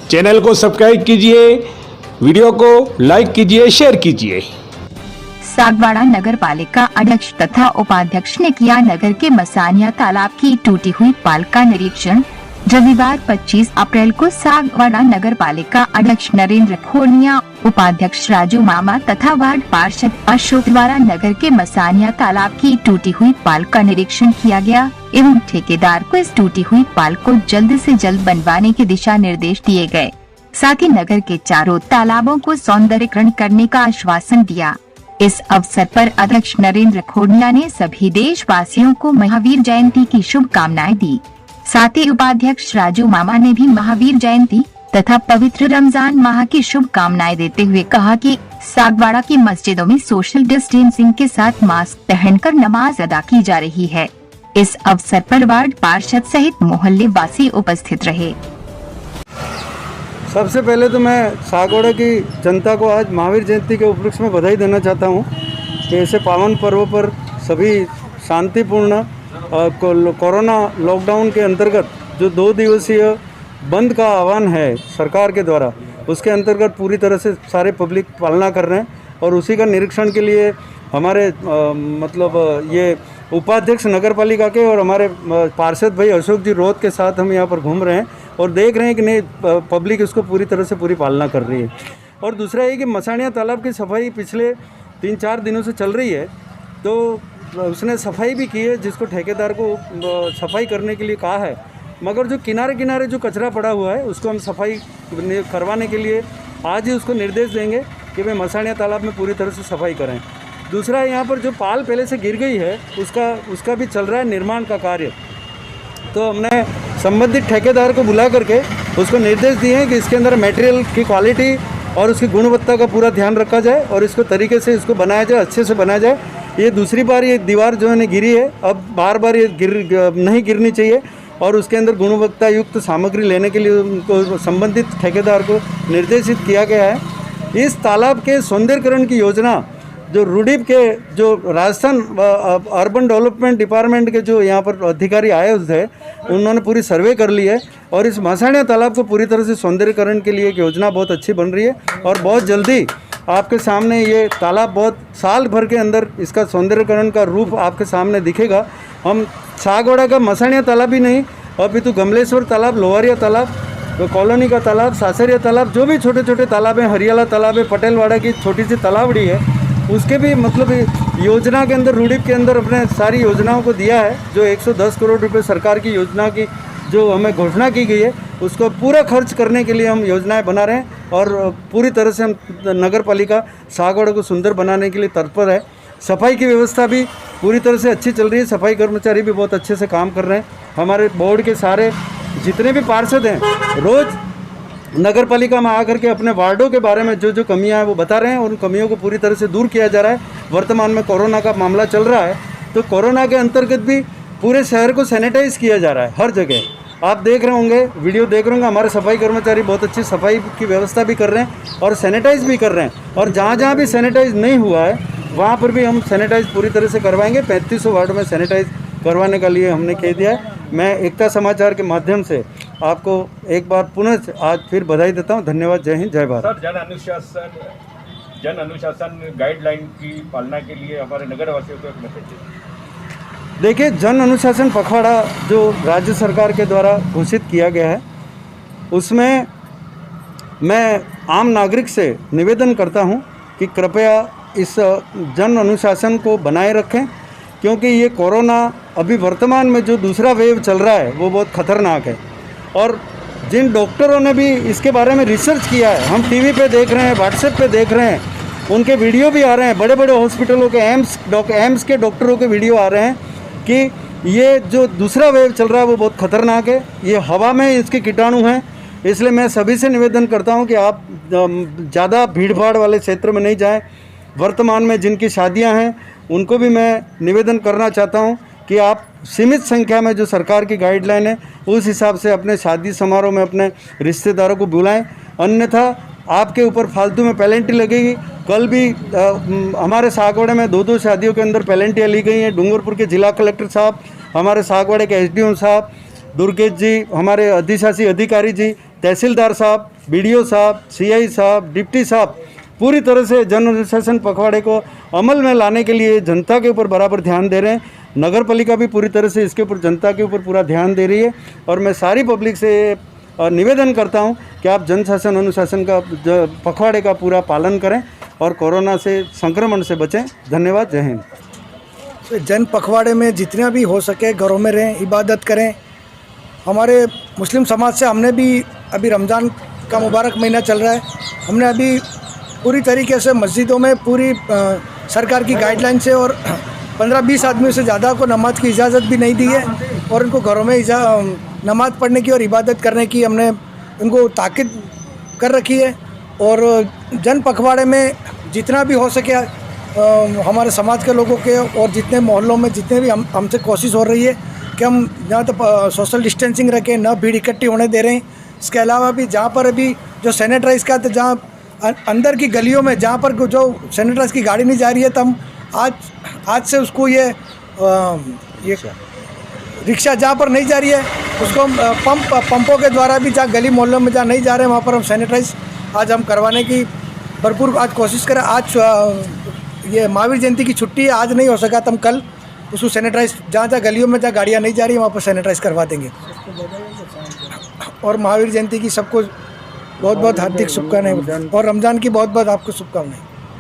Channel को subscribe कीजिए, video को लाइक कीजिए, शेयर कीजिए। सागवाड़ा नगर पालिका अध्यक्ष तथा उपाध्यक्ष ने किया नगर के मसानिया तालाब की टूटी हुई पाल का निरीक्षण। रविवार 25 अप्रैल को सागवाड़ा नगर पालिका अध्यक्ष नरेंद्र खोनिया, उपाध्यक्ष राजू मामा तथा वार्ड पार्षद अशोक द्वारा नगर के मसानिया तालाब की टूटी हुई पाल का निरीक्षण किया गया एवं ठेकेदार को इस टूटी हुई पाल को जल्द से जल्द बनवाने के दिशा निर्देश दिए गए। साथ ही नगर के चारों तालाबों को सौंदर्यीकरण करने का आश्वासन दिया। इस अवसर पर अध्यक्ष नरेंद्र खोनिया ने सभी देशवासियों को महावीर जयंती की शुभकामनाएं दी। साथ ही उपाध्यक्ष राजू मामा ने भी महावीर जयंती तथा पवित्र रमजान माह की शुभकामनाएं देते हुए कहा कि सागवाड़ा की मस्जिदों में सोशल डिस्टेंसिंग के साथ मास्क पहनकर नमाज अदा की जा रही है। इस अवसर पर वार्ड पार्षद सहित मोहल्ले वासी उपस्थित रहे। सबसे पहले तो मैं सागवाड़ा की जनता को आज महावीर जयंती के उपलक्ष्य में बधाई देना चाहता हूं कि ऐसे पावन पर्व पर सभी शांतिपूर्ण कोरोना लॉकडाउन के अंतर्गत जो 2 दिवसीय बंद का आह्वान है सरकार के द्वारा, उसके अंतर्गत पूरी तरह से सारे पब्लिक पालना कर रहे हैं और उसी का निरीक्षण के लिए हमारे ये उपाध्यक्ष नगर पालिका के और हमारे पार्षद भाई अशोक जी रोहत के साथ हम यहाँ पर घूम रहे हैं और देख रहे हैं कि नहीं पब्लिक इसको पूरी तरह से पूरी पालना कर रही है। और दूसरा ये कि मसानिया तालाब की सफाई पिछले 3-4 दिनों से चल रही है, तो उसने सफाई भी की है, जिसको ठेकेदार को सफाई करने के लिए कहा है, मगर जो किनारे किनारे जो कचरा पड़ा हुआ है उसको हम सफाई करवाने के लिए आज ही उसको निर्देश देंगे कि भाई मसानिया तालाब में पूरी तरह से सफाई करें। दूसरा यहाँ पर जो पाल पहले से गिर गई है उसका भी चल रहा है निर्माण का कार्य, तो हमने संबंधित ठेकेदार को बुला करके उसको निर्देश दिए हैं कि इसके अंदर मटेरियल की क्वालिटी और उसकी गुणवत्ता का पूरा ध्यान रखा जाए और इसको तरीके से इसको बनाया जाए, अच्छे से बनाया जाए। ये दूसरी बार ये दीवार जो है गिरी है, अब बार ये नहीं गिरनी चाहिए और उसके अंदर गुणवत्ता युक्त सामग्री लेने के लिए उनको संबंधित ठेकेदार को निर्देशित किया गया है। इस तालाब के सौंदर्यीकरण की योजना जो रूडीप के जो राजस्थान अर्बन डेवलपमेंट डिपार्टमेंट के जो यहाँ पर अधिकारी आए हुए थे, उन्होंने पूरी सर्वे कर ली है और इस मसानिया तालाब को पूरी तरह से सौंदर्यीकरण के लिए एक योजना बहुत अच्छी बन रही है और बहुत जल्दी आपके सामने ये तालाब बहुत साल भर के अंदर इसका सौंदर्यीकरण का रूप आपके सामने दिखेगा। हम सागवाड़ा का मसानिया तालाब ही नहीं, अभी तो गमलेश्वर तालाब, लोहारिया तालाब, तो कॉलोनी का तालाब, सासरिया तालाब, जो भी छोटे छोटे तालाब हैं, हरियाला तालाब है, पटेलवाड़ा की छोटी सी तालाबड़ी है, उसके भी योजना के अंदर रूडीप के अंदर अपने सारी योजनाओं को दिया है। जो 110 करोड़ रुपए सरकार की योजना की जो हमें घोषणा की गई है उसको पूरा खर्च करने के लिए हम योजनाएं बना रहे हैं और पूरी तरह से हम नगर पालिका सागवाड़ा को सुंदर बनाने के लिए तत्पर है। सफाई की व्यवस्था भी पूरी तरह से अच्छी चल रही है, सफाई कर्मचारी भी बहुत अच्छे से काम कर रहे हैं। हमारे बोर्ड के सारे जितने भी पार्षद हैं रोज़ नगर पालिका में आकर के अपने वार्डों के बारे में जो कमियां हैं वो बता रहे हैं और उन कमियों को पूरी तरह से दूर किया जा रहा है। वर्तमान में कोरोना का मामला चल रहा है, तो कोरोना के अंतर्गत भी पूरे शहर को सैनिटाइज किया जा रहा है हर जगह। आप देख रहे होंगे, वीडियो देख रहे होंगे, हमारे सफाई कर्मचारी बहुत अच्छी सफाई की व्यवस्था भी कर रहे हैं और सैनिटाइज भी कर रहे हैं। और जहाँ जहाँ भी सैनिटाइज नहीं हुआ है वहाँ पर भी हम सैनिटाइज पूरी तरह से करवाएंगे। 3500 वार्ड में सैनिटाइज करवाने का लिए हमने कह दिया है। मैं एकता समाचार के माध्यम से आपको एक बार पुनः आज फिर बधाई देता हूं। धन्यवाद। जय हिंद, जय भारत। सर, जन अनुशासन गाइडलाइन की पालना के लिए हमारे नगरवासियों को एक मैसेज। देखिए, जन अनुशासन पखवाड़ा जो राज्य सरकार के द्वारा घोषित किया गया है, उसमें मैं आम नागरिक से निवेदन करता हूं कि कृपया इस जन अनुशासन को बनाए रखें, क्योंकि ये कोरोना अभी वर्तमान में जो दूसरा वेव चल रहा है वो बहुत ख़तरनाक है। और जिन डॉक्टरों ने भी इसके बारे में रिसर्च किया है, हम टीवी पे देख रहे हैं, व्हाट्सएप पे देख रहे हैं, उनके वीडियो भी आ रहे हैं, बड़े बड़े हॉस्पिटलों के एम्स के डॉक्टरों के वीडियो आ रहे हैं कि ये जो दूसरा वेव चल रहा है वो बहुत ख़तरनाक है। ये हवा में इसके कीटाणु हैं, इसलिए मैं सभी से निवेदन करता हूँ कि आप ज़्यादा भीड़ भाड़ वाले क्षेत्र में नहीं जाएँ। वर्तमान में जिनकी शादियाँ हैं उनको भी मैं निवेदन करना चाहता हूँ कि आप सीमित संख्या में जो सरकार की गाइडलाइन है उस हिसाब से अपने शादी समारोह में अपने रिश्तेदारों को बुलाएं, अन्यथा आपके ऊपर फालतू में पेनल्टी लगेगी। कल भी हमारे सागवाड़े में 2-2 शादियों के अंदर पेनल्टियाँ ली गई हैं। डूंगरपुर के जिला कलेक्टर साहब, हमारे सागवाड़े के एसडीएम साहब, दुर्गेश जी, हमारे अधिशासी अधिकारी जी, तहसीलदार साहब, BDO साहब, CI साहब, डिप्टी साहब पूरी तरह से जन अनुशासन पखवाड़े को अमल में लाने के लिए जनता के ऊपर बराबर ध्यान दे रहे हैं। नगर पालिका भी पूरी तरह से इसके ऊपर जनता के ऊपर पूरा ध्यान दे रही है और मैं सारी पब्लिक से निवेदन करता हूं कि आप जन शासन अनुशासन का पखवाड़े का पूरा पालन करें और कोरोना से संक्रमण से बचें। धन्यवाद। जय हिंद। तो जन पखवाड़े में जितना भी हो सके घरों में रहें, इबादत करें। हमारे मुस्लिम समाज से हमने भी अभी रमज़ान का मुबारक महीना चल रहा है, हमने अभी पूरी तरीके से मस्जिदों में पूरी सरकार की गाइडलाइन से और 15-20 आदमियों से ज़्यादा को नमाज की इजाज़त भी नहीं दी है और उनको घरों में नमाज़ पढ़ने की और इबादत करने की हमने उनको ताकीद कर रखी है। और जन पखवाड़े में जितना भी हो सके हमारे समाज के लोगों के और जितने मोहल्लों में जितने भी हमसे कोशिश हो रही है कि हम जहाँ तक सोशल डिस्टेंसिंग रखें, न भीड़ इकट्ठी होने दे रहे हैं। इसके अलावा भी जहाँ पर अभी जो सैनिटाइज का तो जहाँ अंदर की गलियों में जहाँ पर जो सैनिटाइज की गाड़ी नहीं जा रही है तो हम आज से उसको ये रिक्शा जहाँ पर नहीं जा रही है उसको हम पंपों के द्वारा भी जहाँ गली मोहल्लों में जहाँ नहीं जा रहे हैं वहाँ पर हम सैनिटाइज आज हम करवाने की भरपूर आज कोशिश करें। आज ये महावीर जयंती की छुट्टी है, आज नहीं हो सका तो हम कल उसको सैनिटाइज जहाँ गलियों में जहाँ गाड़ियाँ नहीं जा रही वहाँ पर सैनिटाइज करवा देंगे। और महावीर जयंती की सबको बहुत बहुत हार्दिक शुभकामनाएं और रमज़ान की बहुत बहुत आपको शुभकामनाएं।